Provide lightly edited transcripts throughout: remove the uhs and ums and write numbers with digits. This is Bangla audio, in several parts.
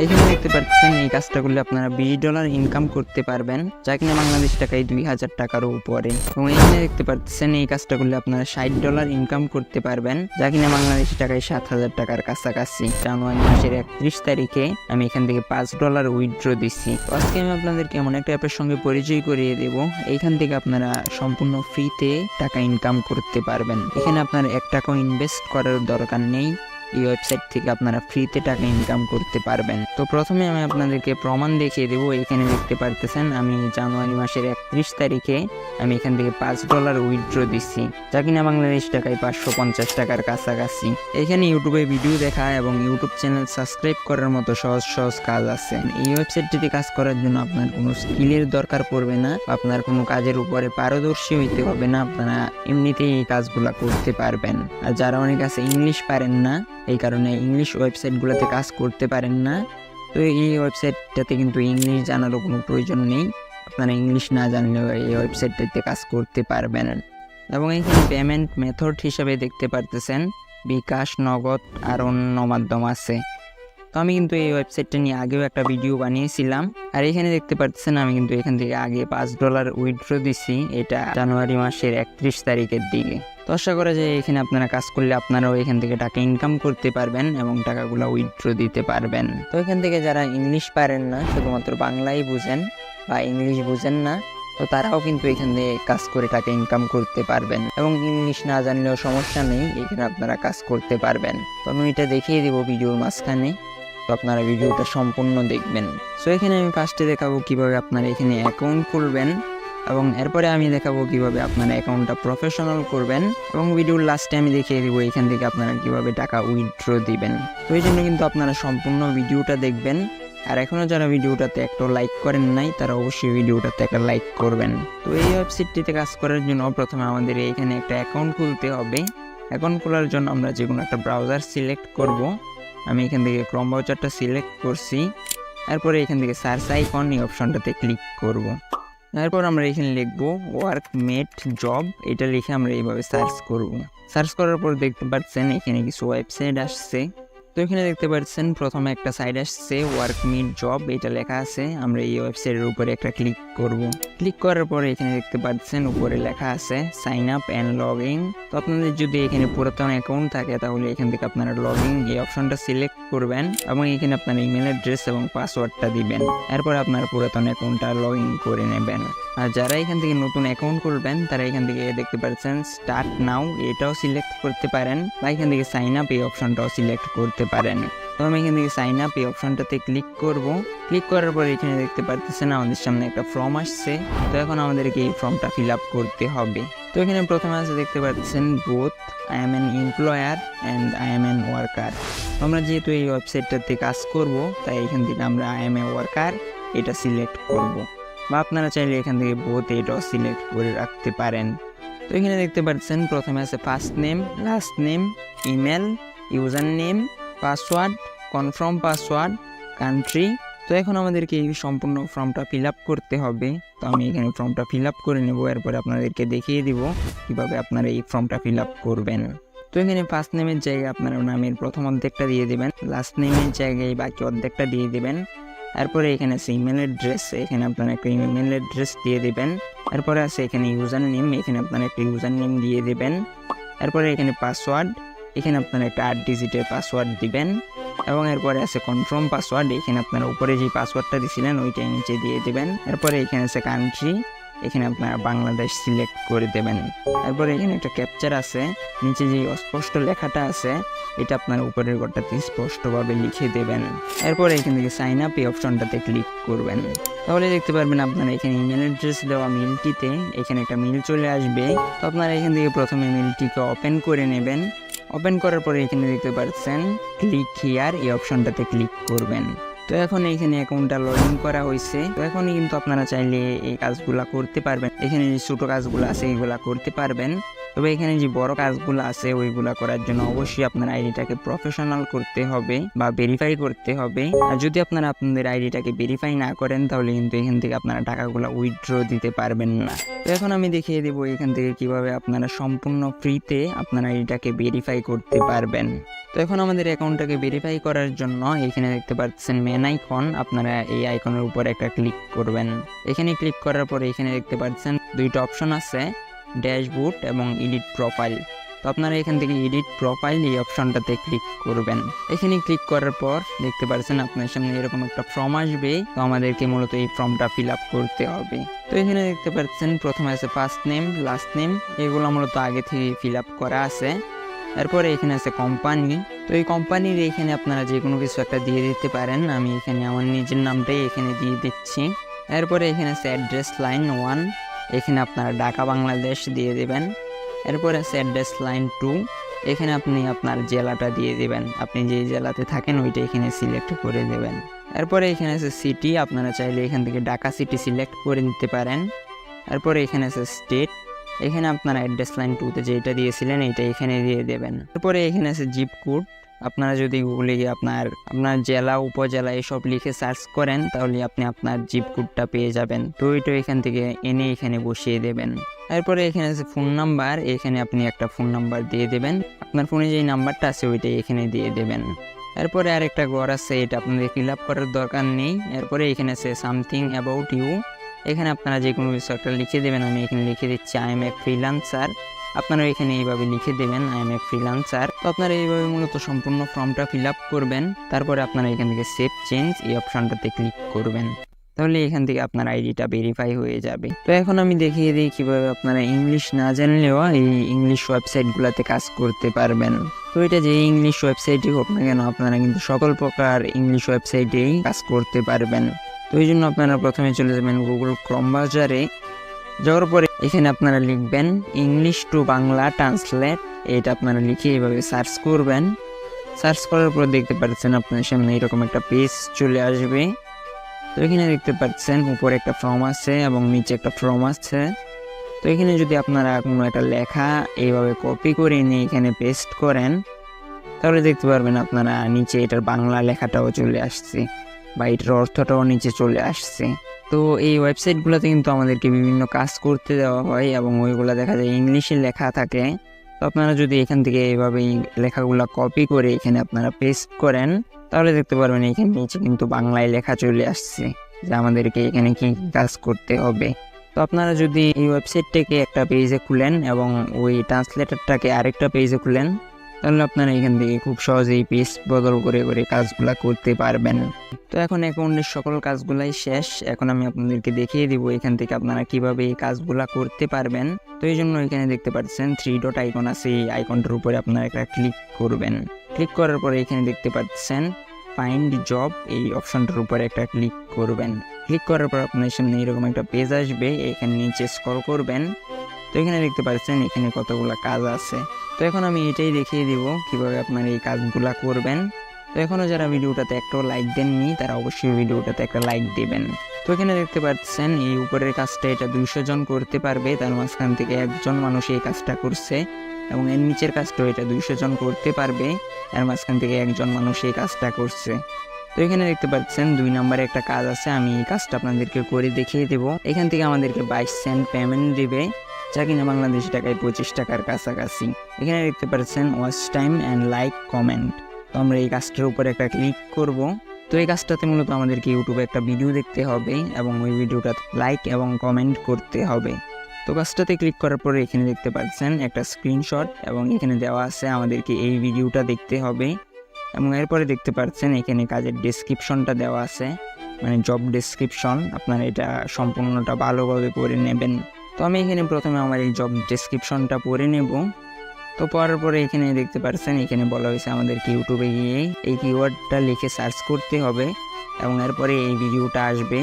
এখানে দেখতে পাচ্ছেন এই কাজটা করলে আপনারা $20 ইনকাম করতে পারবেন, যা কিনা বাংলাদেশ টাকায় 2000 টাকার উপরে। এবং এখানে দেখতে পাচ্ছেন এই কাজটা করলে আপনারা $60 ইনকাম করতে পারবেন, যা কিনা বাংলাদেশ টাকায় 7000 টাকার কাছাকাছি। জানুয়ারি মাসের 31 তারিখে আমি এখান থেকে $5 উইথড্র দিচ্ছি। আজকে আমি আপনাদেরকে এমন একটা অ্যাপের সঙ্গে পরিচয় করিয়ে দেব, এইখান থেকে আপনারা সম্পূর্ণ ফ্রিতে টাকা ইনকাম করতে পারবেন। এখানে আপনার 1 টাকাও ইনভেস্ট করার দরকার নেই। এই ওয়েবসাইট থেকে আপনারা ফ্রিতে টাকা ইনকাম করতে পারবেন। তো প্রথমে আমি আপনাদেরকে প্রমাণ দেখিয়ে দেবো। এখানে দেখতে পারতেছেন আমি জানুয়ারি মাসের 31 তারিখে আমি এখান থেকে $5 উইথড্র দিচ্ছি, যা কিনা বাংলাদেশ টাকায় 550 টাকার কাছাকাছি। এখানে ইউটিউবে ভিডিও দেখা এবং ইউটিউব চ্যানেল সাবস্ক্রাইব করার মতো সহজ সহজ কাজ আছে। এই ওয়েবসাইটটিতে কাজ করার জন্য আপনার কোনো স্কিলের দরকার পড়বে না, আপনার কোনো কাজের উপরে পারদর্শী হইতে হবে না, আপনারা এমনিতেই এই কাজগুলা করতে পারবেন। আর যারা অনেক আছে ইংলিশ পারেন না, এই কারণে ইংলিশ ওয়েবসাইটগুলোতে কাজ করতে পারেন না, তো এই ওয়েবসাইটটাতে কিন্তু ইংলিশ জানারও কোনো প্রয়োজন নেই। আপনারা ইংলিশ না জানলেও এই ওয়েবসাইটটাতে কাজ করতে পারবেন। এবং এখানে পেমেন্ট মেথড হিসাবে দেখতে পারতেছেন বিকাশ, নগদ আর অন্য মাধ্যম আছে। তো আমি কিন্তু এই ওয়েবসাইটটা নিয়ে আগেও একটা ভিডিও বানিয়েছিলাম। আর এখানে দেখতে পাচ্ছেন আমি কিন্তু এখান থেকে আগে $5 উইথড্র দিছি, এটা জানুয়ারি মাসের 31 তারিখের দিকে। তো আশা করা যায় এখানে আপনারা কাজ করলে আপনারাও এখান থেকে টাকা ইনকাম করতে পারবেন এবং টাকাগুলো উইথড্র দিতে পারবেন। তো এখান থেকে যারা ইংলিশ পারেন না, শুধুমাত্র বাংলাই বুঝেন বা ইংলিশ বুঝেন না, তো তারাও কিন্তু এখান থেকে কাজ করে টাকা ইনকাম করতে পারবেন। এবং ইংলিশ না জানলেও সমস্যা নেই, এখানে আপনারা কাজ করতে পারবেন। তো আমি এটা দেখিয়ে দিব ভিডিওর মাঝখানে, তো আপনারা ভিডিওটা সম্পূর্ণ দেখবেন। সো এখানে আমি ফার্স্টে দেখাবো কিভাবে আপনারা এখানে অ্যাকাউন্ট খুলবেন, এবং এরপরে আমি দেখাবো কিভাবে আপনারা অ্যাকাউন্টটা প্রফেশনাল করবেন, এবং ভিডিওর লাস্টে আমি দেখিয়ে দিব এখান থেকে আপনারা কিভাবে টাকা উইথড্র দিবেন। তো এই জন্য কিন্তু আপনারা সম্পূর্ণ ভিডিওটা দেখবেন। আর এখনও যারা ভিডিওটাতে একটা লাইক করেন নাই, তারা অবশ্যই ভিডিওটাতে একটা লাইক করবেন। তো এই ওয়েবসাইটটিতে কাজ করার জন্য প্রথমে আমাদের এখানে একটা অ্যাকাউন্ট খুলতে হবে। অ্যাকাউন্ট খোলার জন্য আমরা যে কোনো একটা ব্রাউজার সিলেক্ট করব। আমি এখান থেকে ক্রোম ব্রাউজারটা সিলেক্ট করছি। এরপরে এখান থেকে সার্চ আইকন এই অপশনটাতে ক্লিক করব। এরপর আমরা এখানে লিখবো ওয়ার্কমেট জব, এটা লিখে আমরা এইভাবে সার্চ করব। সার্চ করার পর দেখতে পাচ্ছেন এখানে কিছু ওয়েবসাইট আসছে। তো এখানে দেখতে পাচ্ছেন প্রথমে একটা সাইট আসছে ওয়ার্কমেট জব, এটা লেখা আছে। আমরা এই ওয়েবসাইটের উপরে একটা ক্লিক করব। ক্লিক করার পরে এখানে দেখতে পাচ্ছেন উপরে লেখা আছে sign up and log in. তো আপনাদের যদি এখানে পুরাতন অ্যাকাউন্ট থাকে তাহলে এখান থেকে আপনারা লগ ইন এই অপশনটা সিলেক্ট করবেন, এবং এখানে আপনার ইমেল অ্যাড্রেস এবং পাসওয়ার্ডটা দিবেন। এরপর আপনার পুরাতন অ্যাকাউন্টটা লগ ইন করে নেবেন। আর যারা এখান থেকে নতুন অ্যাকাউন্ট করবেন তারা এখান থেকে দেখতে পাচ্ছেন স্টার্ট নাও, এটাও সিলেক্ট করতে পারেন, বা এখান থেকে সাইন আপ এই অপশনটাও সিলেক্ট করতে পারেন। তো আমি এখান থেকে সাইন আপ এই অপশনটাতে ক্লিক করব। ক্লিক করার পর এখানে দেখতে পাচ্ছেন আমাদের সামনে একটা ফর্ম আসছে। তো এখন আমাদেরকে এই ফর্মটা ফিল আপ করতে হবে। তো এখানে প্রথমে আছে দেখতে পাচ্ছেন both I am an employer and I am an worker. তো আমরা যেহেতু এই ওয়েবসাইটটাতে কাজ করব, তাই এখান থেকে আমরা আই এম এ ওয়ার্কার এটা সিলেক্ট করব, বা আপনারা চাইলে এখান থেকে বোথ এটাও সিলেক্ট করে রাখতে পারেন। তো এখানে দেখতে পাচ্ছেন প্রথমে আছে first name, last name, email, user name, password, confirm password, country. তো এখন আমাদেরকে এই সম্পূর্ণ ফর্মটা ফিল আপ করতে হবে। তো আমি এখানে ফর্মটা ফিল আপ করে নেব, এরপরে আপনাদেরকে দেখিয়ে দিব কিভাবে আপনারা এই ফর্মটা ফিল আপ করবেন। তো এখানে ফার্স্ট নেমের জায়গায় আপনারা নামের প্রথম অর্ধেকটা দিয়ে দেবেন, লাস্ট নেমের জায়গায় বাকি অর্ধেকটা দিয়ে দেবেন। এরপরে এখানে আছে ইমেল অ্যাড্রেস, এখানে আপনারা একটা ইমেল অ্যাড্রেস দিয়ে দেবেন। এরপরে আছে এখানে ইউজার নেম, এখানে আপনারা একটা ইউজার নেম দিয়ে দেবেন। এরপরে এখানে পাসওয়ার্ড, এখানে আপনারা একটা 8 ডিজিটের পাসওয়ার্ড দিবেন। এবং এরপরে আছে কনফার্ম পাসওয়ার্ড, এখানে আপনারা উপরে যে পাসওয়ার্ডটা দিয়েছিলেন ওইটাই নিচে দিয়ে দেবেন। এরপরে এখানে আছে কান্ট্রি, এখানে আপনারা বাংলাদেশ সিলেক্ট করে দেবেন। এরপরে এখানে একটা ক্যাপচার আছে, নিচে যে অস্পষ্ট লেখাটা আছে এটা আপনারা উপরের ঘরটাতে স্পষ্টভাবে লিখে দেবেন। এরপরে এখান থেকে সাইন আপ এই অপশনটাতে ক্লিক করবেন। তাহলে দেখতে পারবেন আপনারা এখানে ইমেল অ্যাড্রেস দেওয়া মেলটিতে এখানে একটা মেল চলে আসবে। তো আপনারা এখান থেকে প্রথমে মেলটিকে ওপেন করে নেবেন। ওপেন করার পরে এখানে দেখতে পাচ্ছেন ক্লিক হিয়ার এই অপশনটাতে ক্লিক করবেন। তো এখন এখানে অ্যাকাউন্টটা লগ ইন করা হয়েছে। তো এখনই কিন্তু আপনারা চাইলে এই কাজগুলা করতে পারবেন, এখানে যে ছোটো কাজগুলো আছে এগুলা করতে পারবেন। তবে এখানে যে বড় কাজগুলো আছে ওইগুলা করার জন্য অবশ্যই আপনার আইডিটাকে প্রফেশনাল করতে হবে বা ভেরিফাই করতে হবে। আর যদি আপনারা আপনাদের আইডিটাকে ভেরিফাই না করেন তাহলে কিন্তু এখান থেকে আপনারা টাকাগুলো উইথড্র দিতে পারবেন না। তো এখন আমি দেখিয়ে দেবো এখান থেকে কিভাবে আপনারা সম্পূর্ণ ফ্রিতে আপনার আইডিটাকে ভেরিফাই করতে পারবেন। তো এখন আমাদের অ্যাকাউন্টটাকে ভেরিফাই করার জন্য এখানে দেখতে পাচ্ছেন মেন আইকন, আপনারা এই আইকনের উপর একটা ক্লিক করবেন। এখানে ক্লিক করার পরে এখানে দেখতে পাচ্ছেন দুইটা অপশন আছে, ড্যাশবোর্ড এবং এডিট প্রোফাইল। তো আপনারা এখান থেকে এডিট প্রোফাইল এই অপশনটাতে ক্লিক করবেন। এখানে ক্লিক করার পর দেখতে পাচ্ছেন আপনার সামনে এরকম একটা ফর্ম আসবে। তো আমাদেরকে মূলত এই ফর্মটা ফিল আপ করতে হবে। তো এখানে দেখতে পাচ্ছেন প্রথমে আছে ফার্স্ট নেম, লাস্ট নেম, এগুলো মূলত আগে থেকে ফিল আপ করা আছে। এরপরে এখানে আছে কোম্পানি। তো এই কোম্পানির এখানে আপনারা যে কোনো কিছু একটা দিয়ে দিতে পারেন। আমি এখানে আমার নিজের নামটাই এখানে দিয়ে দিচ্ছি। এরপরে এখানে আছে অ্যাড্রেস লাইন 1, এখানে আপনারা ঢাকা বাংলাদেশ দিয়ে দেবেন। এরপরে আছে অ্যাড্রেস লাইন 2, এখানে আপনি আপনার জেলাটা দিয়ে দেবেন, আপনি যে জেলাতে থাকেন ওইটা এখানে সিলেক্ট করে দেবেন। এরপরে এখানে আছে সিটি, আপনারা চাইলে এখান থেকে ঢাকা সিটি সিলেক্ট করে নিতে পারেন। এরপরে এখানে আছে স্টেট, এখানে আপনারা অ্যাড্রেস লাইন 2তে যেটা দিয়েছিলেন এইটা এখানে দিয়ে দেবেন। এরপরে এখানে আছে জিপ কোড, আপনারা যদি গুগলে গিয়ে আপনার জেলা উপজেলা এসব লিখে সার্চ করেন তাহলে আপনি আপনার জিপ কোডটা পেয়ে যাবেন। তো ওইটা এখান থেকে এনে এখানে বসিয়ে দেবেন। এরপরে এখানে আছে ফোন নাম্বার, এখানে আপনি একটা ফোন নাম্বার দিয়ে দেবেন, আপনার ফোনে যেই নাম্বারটা আছে ওইটাই এখানে দিয়ে দেবেন। এরপরে আরেকটা ঘর আছে, এটা আপনাদের ফিল আপ করার দরকার নেই। এরপরে এখানে আছে সামথিং অ্যাবাউট ইউ, এখানে আপনারা যে কোনো কিছু একটা লিখে দেবেন। আমি এখানে লিখে দিচ্ছি আই এম এ ফ্রিল্যান্সার, আপনারা এখানে এইভাবে লিখে দেবেন আই এম এ ফ্রিল্যান্সার। তো আপনারা এইভাবে মূলত সম্পূর্ণ ফর্মটা ফিল আপ করবেন। তারপরে আপনারা এখান থেকে সেভ চেঞ্জ এই অপশানটাতে ক্লিক করবেন, তাহলে এখান থেকে আপনার আইডিটা ভেরিফাই হয়ে যাবে। তো এখন আমি দেখিয়ে দিই কিভাবে আপনারা ইংলিশ না জানলেও এই ইংলিশ ওয়েবসাইটগুলোতে কাজ করতে পারবেন। তো এটা যে ইংলিশ ওয়েবসাইটই হোক না কেন আপনারা কিন্তু সকল প্রকার ইংলিশ ওয়েবসাইটেই কাজ করতে পারবেন। তো এই জন্য আপনারা প্রথমে চলে যাবেন গুগল ক্রোম ব্রাউজারে, যাওয়ার পরে এখানে আপনারা লিখবেন ইংলিশ টু বাংলা ট্রান্সলেট, এটা আপনারা লিখে এইভাবে সার্চ করবেন। সার্চ করার পর দেখতে পাচ্ছেন আপনার সামনে এরকম একটা পেজ চলে আসবে। তো এখানে দেখতে পাচ্ছেন উপরে একটা ফর্ম আছে এবং নিচে একটা ফর্ম আছে। তো এখানে যদি আপনারা কোনো একটা লেখা এইভাবে কপি করে নিয়ে এখানে পেস্ট করেন তাহলে দেখতে পারবেন আপনারা নিচে এটার বাংলা লেখাটাও চলে আসছে বা এটার অর্থটাও নিচে চলে আসছে। তো এই ওয়েবসাইটগুলোতে কিন্তু আমাদেরকে বিভিন্ন কাজ করতে দেওয়া হয় এবং ওইগুলো দেখা যায় ইংলিশে লেখা থাকে। তো আপনারা যদি এখান থেকে এইভাবে লেখাগুলো কপি করে এখানে আপনারা পেস্ট করেন তাহলে দেখতে পারবেন এখানে নিচে কিন্তু বাংলায় লেখা চলে আসছে যে আমাদেরকে এখানে কি কাজ করতে হবে। তো আপনারা যদি এই ওয়েবসাইটটাকে একটা পেজে খুলেন এবং ওই ট্রান্সলেটরটাকে আরেকটা পেজে খুলেন তাহলে আপনারা এখান থেকে খুব সহজেই পেজ বদল করে করে কাজগুলা করতে পারবেন। তো এখন অ্যাকাউন্টের সকল কাজগুলাই শেষ। এখন আমি আপনাদেরকে দেখিয়ে দিব এখান থেকে আপনারা কিভাবে এই কাজগুলা করতে পারবেন। তো এই জন্য এখানে দেখতে পাচ্ছেন 3 ডট আইকন আছে, এই আইকনটার উপরে আপনারা একটা ক্লিক করবেন। ক্লিক করার পরে এখানে দেখতে পাচ্ছেন ফাইন্ড জব, এই অপশনটার উপরে একটা ক্লিক করবেন। ক্লিক করার পর আপনার সামনে এরকম একটা পেজ আসবে, এখানে নিচে স্ক্রল করবেন। তো এখানে দেখতে পাচ্ছেন এখানে কতগুলো কাজ আছে। তো এখন আমি এটাই দেখিয়ে দিব কিভাবে আপনারা এই কাজগুলা করবেন। তো এখনও যারা ভিডিওটাতে একটাও লাইক দেননি তারা অবশ্যই ভিডিওটাতে একটা লাইক দিবেন। তো এখানে দেখতে পাচ্ছেন এই উপরের কাজটা এটা 200 জন করতে পারবে, তার মাঝখান থেকে একজন মানুষ এই কাজটা করছে, এবং এর নিচের কাজটাও এটা 200 জন করতে পারবে, এর মাঝখান থেকে একজন মানুষ এই কাজটা করছে। তো এখানে দেখতে পাচ্ছেন 2 নম্বরে একটা কাজ আছে, আমি এই কাজটা আপনাদেরকে করে দেখিয়ে দেব। এখান থেকে আমাদেরকে 22 সেন্ট পেমেন্ট দিবে, যা কিনা বাংলাদেশি টাকায় 25 টাকার কাছাকাছি। এখানে দেখতে পাচ্ছেন watch time and like comment. তো আমরা এই কাজটার উপরে একটা ক্লিক করব। তো এই কাজটাতে মূলত আমাদেরকে ইউটিউবে একটা ভিডিও দেখতে হবে এবং ওই ভিডিওটা লাইক এবং কমেন্ট করতে হবে। তো কাজটাতে ক্লিক করার পরে এখানে দেখতে পাচ্ছেন একটা স্ক্রিনশট এবং এখানে দেওয়া আছে আমাদেরকে এই ভিডিওটা দেখতে হবে, এবং এরপরে দেখতে পাচ্ছেন এখানে কাজের ডেসক্রিপশনটা দেওয়া আছে, মানে জব ডেসক্রিপশন। আপনারা এটা সম্পূর্ণটা ভালোভাবে পড়ে নেবেন। তো আমি এখানে প্রথমে আমার এই জব ডেসক্রিপশনটা পড়ে নেব। তো পড়ার পরে এখানে দেখতে পাচ্ছেন এখানে বলা হয়েছে আমাদেরকে ইউটিউবে গিয়ে এই কিওয়ার্ডটা লিখে সার্চ করতে হবে এবং এরপরে এই ভিডিওটা আসবে।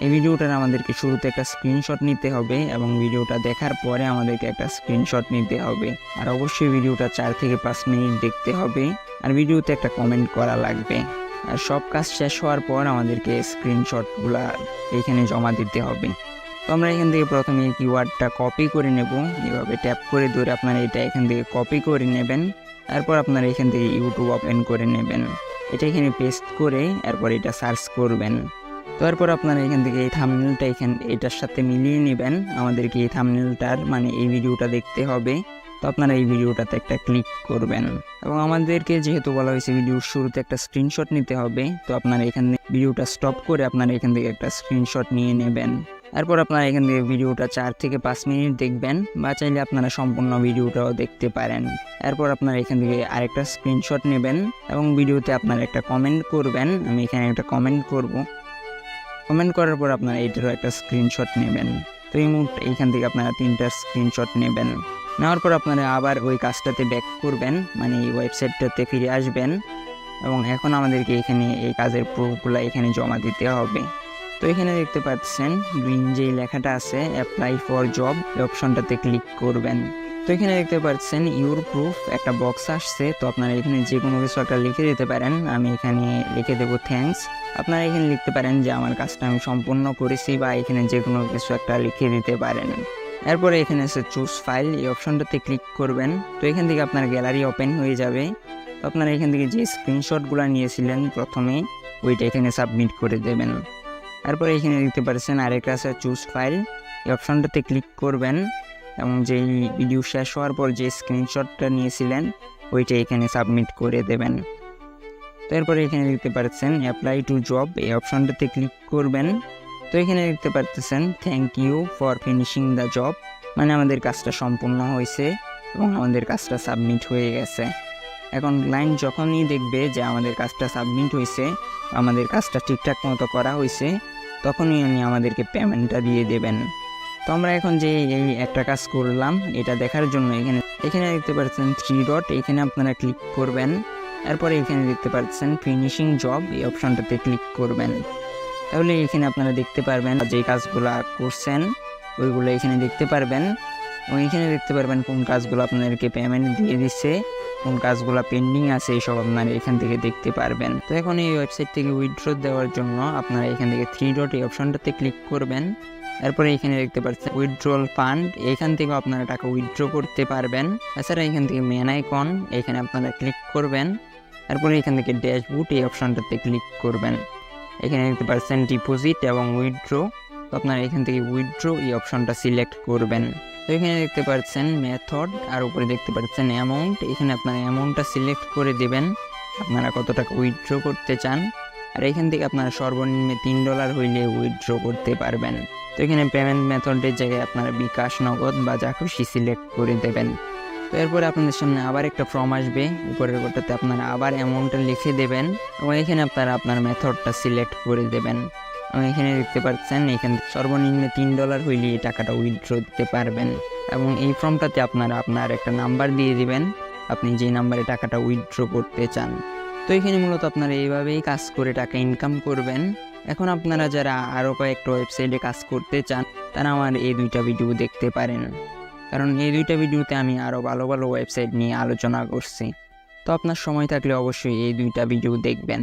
এই ভিডিওটার আমাদেরকে শুরুতে একটা স্ক্রিনশট নিতে হবে এবং ভিডিওটা দেখার পরে আমাদেরকে একটা স্ক্রিনশট নিতে হবে, আর অবশ্যই ভিডিওটা 4 থেকে 5 মিনিট দেখতে হবে, আর ভিডিওতে একটা কমেন্ট করা লাগবে। আর সব কাজ শেষ হওয়ার পর আমাদেরকে স্ক্রিনশটগুলা এখানে জমা দিতে হবে। তো আমরা এখান থেকে প্রথমে এই কিওয়ার্ডটা কপি করে নেব, এভাবে ট্যাপ করে ধরে আপনারা এটা এখান থেকে কপি করে নেবেন। এরপর আপনারা এখান থেকে ইউটিউব ওপেন করে নেবেন, এটা এখানে পেস্ট করে এরপর এটা সার্চ করবেন। তারপর আপনারা এখান থেকে এই থাম্বনেলটা এটার সাথে মিলিয়ে নেবেন। আমাদেরকে এই থাম্বনেলটার মানে এই ভিডিওটা দেখতে হবে, তো আপনারা এই ভিডিওটাতে একটা ক্লিক করবেন এবং আমাদেরকে যেহেতু বলা হয়েছে ভিডিওর শুরুতে একটা স্ক্রিনশট নিতে হবে, তো আপনারা এখানে ভিডিওটা স্টপ করে আপনারা এখান থেকে একটা স্ক্রিনশট নিয়ে নেবেন। এরপর আপনারা এখান থেকে ভিডিওটা 4 থেকে 5 মিনিট দেখবেন, বা চাইলে আপনারা সম্পূর্ণ ভিডিওটাও দেখতে পারেন। এরপর আপনারা এখান থেকে আরেকটা স্ক্রিনশট নেবেন এবং ভিডিওতে আপনারা একটা কমেন্ট করবেন। আমি এখানে একটা কমেন্ট করব, কমেন্ট করার পর আপনারা এটারও একটা স্ক্রিনশট নেবেন। তো এই মুহূর্তে এইখান থেকে আপনারা 3টা স্ক্রিনশট নেবেন। নেওয়ার পর আপনারা আবার ওই কাজটাতে ব্যাক করবেন, মানে এই ওয়েবসাইটটাতে ফিরে আসবেন এবং এখন আমাদেরকে এখানে এই কাজের প্রুফগুলো এখানে জমা দিতে হবে। তো এখানে দেখতে পাচ্ছেন গ্রিন যে লেখাটা আছে অ্যাপ্লাই ফর জব, এই অপশনটাতে ক্লিক করবেন। তো এখানে দেখতে পাচ্ছেন ইউর প্রুফ একটা বক্স আসছে, তো আপনারা এখানে যে কোনো কিছু একটা লিখে দিতে পারেন। আমি এখানে লিখে দেবো থ্যাঙ্কস। আপনারা এখানে লিখতে পারেন যে আমার কাজটা আমি সম্পূর্ণ করেছি, বা এখানে যে কোনো কিছু একটা লিখে দিতে পারেন। এরপরে এখানে আছে চুজ ফাইল, এই অপশনটাতে ক্লিক করবেন। তো এখান থেকে আপনার গ্যালারি ওপেন হয়ে যাবে। তো আপনারা এখান থেকে যে স্ক্রিনশটগুলো নিয়েছিলেন প্রথমে ওইটা এখানে সাবমিট করে দেবেন। এরপরে এখানে দেখতে পাচ্ছেন আরেকটা আছে চুজ ফাইল, এই অপশনটাতে ক্লিক করবেন এবং যেই ভিডিও শেষ হওয়ার পর যে স্ক্রিনশটটা নিয়েছিলেন ওইটা এখানে সাবমিট করে দেবেন। তো এরপরে এখানে দেখতে পাচ্ছেন অ্যাপ্লাই টু জব, এই অপশনটাতে ক্লিক করবেন। তো এখানে দেখতে পাচ্ছেন thank you for finishing the job, মানে আমাদের কাজটা সম্পূর্ণ হয়েছে এবং আমাদের কাজটা সাবমিট হয়ে গেছে। এখন ক্লায়েন্ট যখনই দেখবে যে আমাদের কাজটা সাবমিট হয়েছে, আমাদের কাজটা ঠিকঠাক মতো করা হয়েছে, তখনই উনি আমাদেরকে পেমেন্টটা দিয়ে দেবেন। তো আমরা এখন যে এই একটা কাজ করলাম এটা দেখার জন্য এখানে দেখতে পাচ্ছেন 3 ডট, এখানে আপনারা ক্লিক করবেন। এরপরে এখানে দেখতে পাচ্ছেন ফিনিশিং জব, এই অপশনটাতে ক্লিক করবেন। তাহলে এখানে আপনারা দেখতে পারবেন যে কাজগুলো করছেন ওইগুলো এখানে দেখতে পারবেন এবং এখানে দেখতে পারবেন কোন কাজগুলো আপনাদেরকে পেমেন্ট দিয়ে দিচ্ছে, কোন কাজগুলো পেন্ডিং আছে, এইসব আপনারা এখান থেকে দেখতে পারবেন। তো এখন এই ওয়েবসাইট থেকে উইথড্র দেওয়ার জন্য আপনারা এখান থেকে 3 ডট এই অপশনটাতে ক্লিক করবেন। এরপরে এখানে দেখতে পাচ্ছেন উইথড্রল ফান্ড, এখান থেকে আপনারা টাকা উইথড্র করতে পারবেন। এছাড়া এখান থেকে মেন আইকন, এখানে আপনারা ক্লিক করবেন। এরপরে এখান থেকে ড্যাশবোর্ড এই অপশনটাতে ক্লিক করবেন। এখানে দেখতে পাচ্ছেন ডিপোজিট এবং উইথড্র, তো আপনারা এখান থেকে উইথড্র এই অপশনটা সিলেক্ট করবেন। তো এখানে দেখতে পাচ্ছেন মেথড আর উপরে দেখতে পাচ্ছেন অ্যামাউন্ট, এখানে আপনারা অ্যামাউন্টটা সিলেক্ট করে দেবেন আপনারা কত টাকা উইথড্র করতে চান। আর এখান থেকে আপনারা সর্বনিম্ন $3 হইলে উইথড্র করতে পারবেন। তো এখানে পেমেন্ট মেথডের জায়গায় আপনারা বিকাশ, নগদ বা যা খুশি সিলেক্ট করে দেবেন। তো এরপরে আপনাদের সামনে আবার একটা ফর্ম আসবে, উপরের কোটাতে আপনারা আবার অ্যামাউন্টটা লিখে দেবেন এবং এখানে আপনারা আপনার মেথডটা সিলেক্ট করে দেবেন। এবং এখানে দেখতে পাচ্ছেন এখানে সর্বনিম্ন $3 হইলে এই টাকাটা উইথড্র দিতে পারবেন এবং এই ফর্মটাতে আপনারা আপনার একটা নাম্বার দিয়ে দিবেন, আপনি যে নাম্বারে টাকাটা উইথড্র করতে চান। তো এখানে মূলত আপনারা এইভাবেই কাজ করে টাকা ইনকাম করবেন। এখন আপনারা যারা আরও কয়েকটা ওয়েবসাইটে কাজ করতে চান তারা আমার এই 2টা ভিডিও দেখতে পারেন, কারণ এই 2টা ভিডিওতে আমি আরও ভালো ভালো ওয়েবসাইট নিয়ে আলোচনা করছি। তো আপনার সময় থাকলে অবশ্যই এই 2টা ভিডিও দেখবেন।